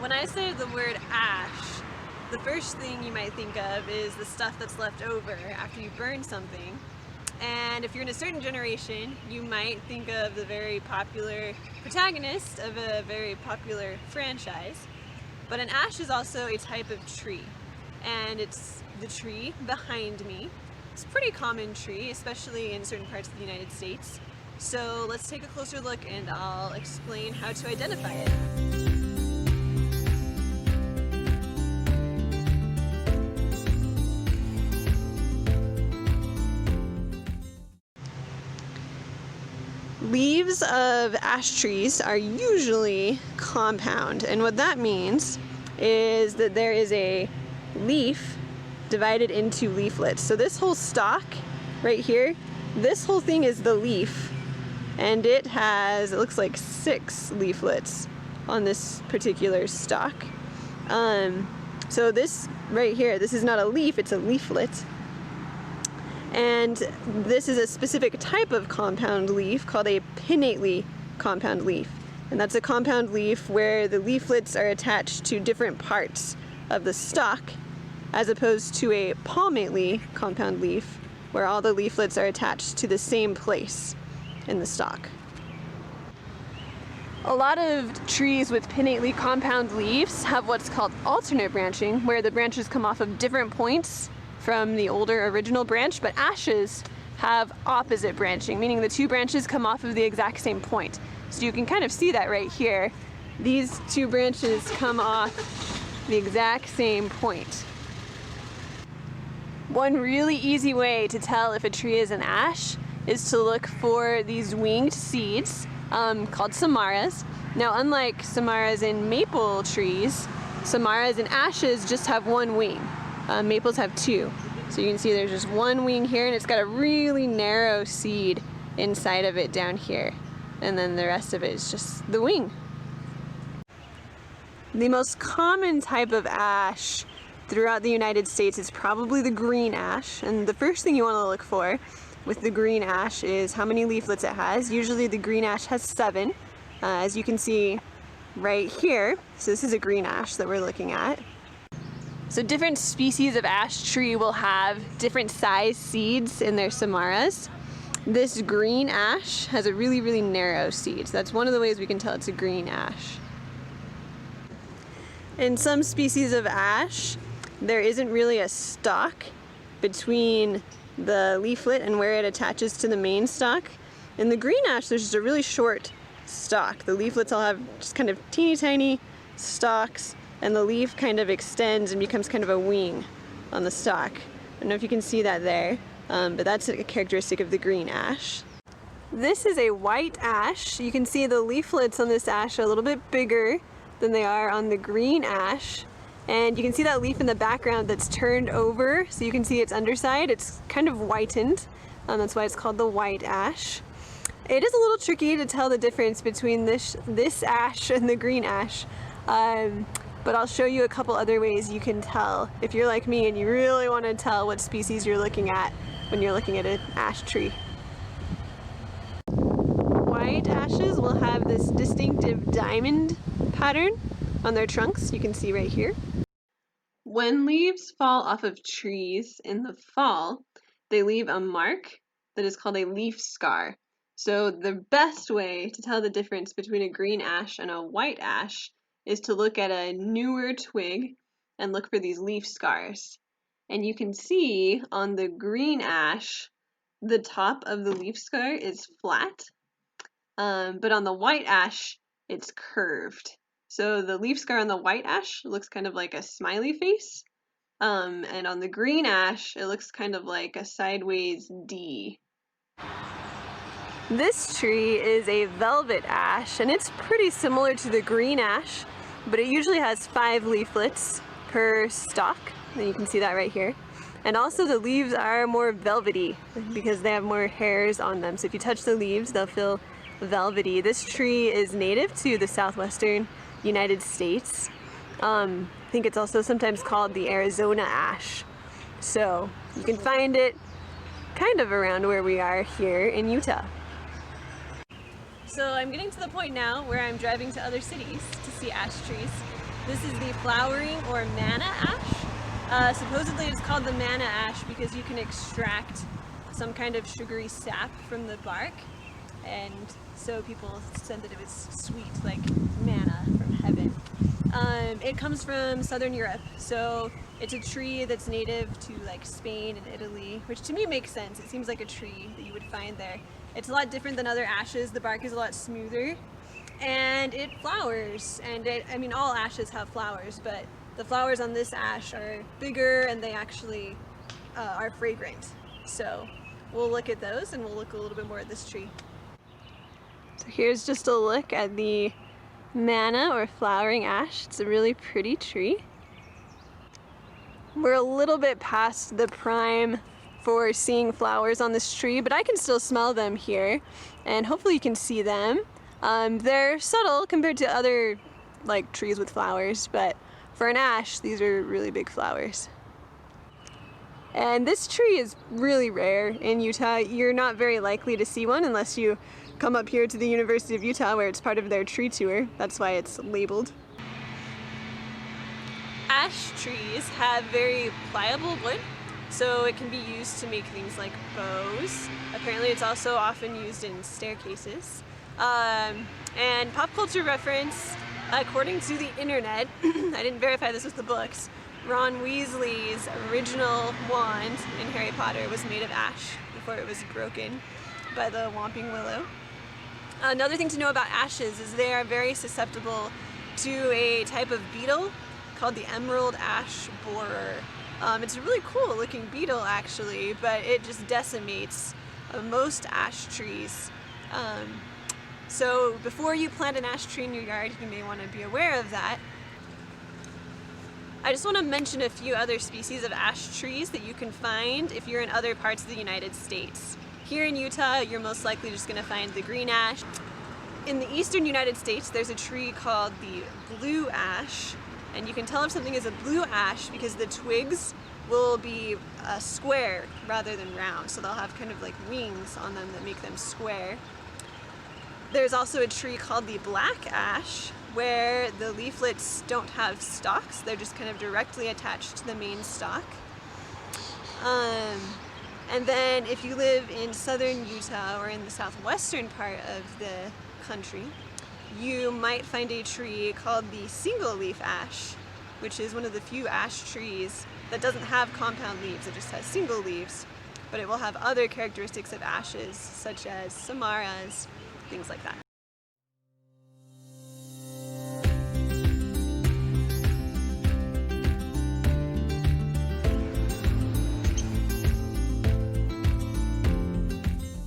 When I say the word ash, the first thing you might think of is the stuff that's left over after you burn something. And if you're in a certain generation, you might think of the very popular protagonist of a very popular franchise. But an ash is also a type of tree, and it's the tree behind me. It's a pretty common tree, especially in certain parts of the United States. So let's take a closer look and I'll explain how to identify it. Leaves of ash trees are usually compound, and what that means is that there is a leaf divided into leaflets. So this whole stalk right here, this whole thing is the leaf, and it looks like 6 leaflets on this particular stalk. So this right here, this is not a leaf, it's a leaflet. And this is a specific type of compound leaf called a pinnately compound leaf. And that's a compound leaf where the leaflets are attached to different parts of the stalk, as opposed to a palmately compound leaf where all the leaflets are attached to the same place in the stalk. A lot of trees with pinnately compound leaves have what's called alternate branching, where the branches come off of different points from the older original branch, but ashes have opposite branching, meaning the 2 branches come off of the exact same point. So you can kind of see that right here. These 2 branches come off the exact same point. One really easy way to tell if a tree is an ash is to look for these winged seeds called samaras. Now, unlike samaras in maple trees, samaras and ashes just have 1 wing. Maples have 2. So you can see there's just 1 wing here, and it's got a really narrow seed inside of it down here. And then the rest of it is just the wing. The most common type of ash throughout the United States is probably the green ash. And the first thing you want to look for with the green ash is how many leaflets it has. Usually the green ash has 7, as you can see right here. So this is a green ash that we're looking at. So different species of ash tree will have different size seeds in their samaras. This green ash has a really, really narrow seed. So that's one of the ways we can tell it's a green ash. In some species of ash, there isn't really a stalk between the leaflet and where it attaches to the main stalk. In the green ash, there's just a really short stalk. The leaflets all have just kind of teeny tiny stalks, and the leaf kind of extends and becomes kind of a wing on the stalk. I don't know if you can see that there, but that's a characteristic of the green ash. This is a white ash. You can see the leaflets on this ash are a little bit bigger than they are on the green ash. And you can see that leaf in the background that's turned over, so you can see its underside. It's kind of whitened, that's why it's called the white ash. It is a little tricky to tell the difference between this ash and the green ash. But I'll show you a couple other ways you can tell if you're like me and you really want to tell what species you're looking at when you're looking at an ash tree. White ashes will have this distinctive diamond pattern on their trunks, you can see right here. When leaves fall off of trees in the fall, they leave a mark that is called a leaf scar. So the best way to tell the difference between a green ash and a white ash is to look at a newer twig and look for these leaf scars. And you can see on the green ash, the top of the leaf scar is flat, but on the white ash, it's curved. So the leaf scar on the white ash looks kind of like a smiley face, and on the green ash, it looks kind of like a sideways D. This tree is a velvet ash, and it's pretty similar to the green ash, but it usually has 5 leaflets per stalk, and you can see that right here. And also the leaves are more velvety because they have more hairs on them. So if you touch the leaves, they'll feel velvety. This tree is native to the southwestern United States. I think it's also sometimes called the Arizona ash. So you can find it kind of around where we are here in Utah. So I'm getting to the point now where I'm driving to other cities to see ash trees. This is the flowering or Manna ash. Supposedly it's called the Manna ash because you can extract some kind of sugary sap from the bark, and so people said that it was sweet, like manna from heaven. It comes from southern Europe, so it's a tree that's native to like Spain and Italy, which to me makes sense. It seems like a tree that you would find there. It's a lot different than other ashes. The bark is a lot smoother, and it flowers. And I mean, all ashes have flowers, but the flowers on this ash are bigger, and they actually are fragrant. So we'll look at those, and we'll look a little bit more at this tree. So here's just a look at the Manna or flowering ash. It's a really pretty tree. We're a little bit past the prime for seeing flowers on this tree, but I can still smell them here, and hopefully you can see them. They're subtle compared to other like trees with flowers, but for an ash, these are really big flowers. And this tree is really rare in Utah. You're not very likely to see one unless you come up here to the University of Utah, where it's part of their tree tour. That's why it's labeled. Ash trees have very pliable wood, so it can be used to make things like bows. Apparently it's also often used in staircases. And pop culture reference, according to the internet, I didn't verify this with the books, Ron Weasley's original wand in Harry Potter was made of ash before it was broken by the Whomping Willow. Another thing to know about ashes is they are very susceptible to a type of beetle called the emerald ash borer. It's a really cool looking beetle actually, but it just decimates most ash trees. So before you plant an ash tree in your yard, you may want to be aware of that. I just want to mention a few other species of ash trees that you can find if you're in other parts of the United States. Here in Utah, you're most likely just going to find the green ash. In the eastern United States, there's a tree called the blue ash, and you can tell if something is a blue ash because the twigs will be square rather than round, so they'll have kind of like wings on them that make them square. There's also a tree called the black ash, where the leaflets don't have stalks, they're just kind of directly attached to the main stalk. And then if you live in southern Utah or in the southwestern part of the country, you might find a tree called the single leaf ash, which is one of the few ash trees that doesn't have compound leaves, it just has single leaves, but it will have other characteristics of ashes such as samaras, things like that.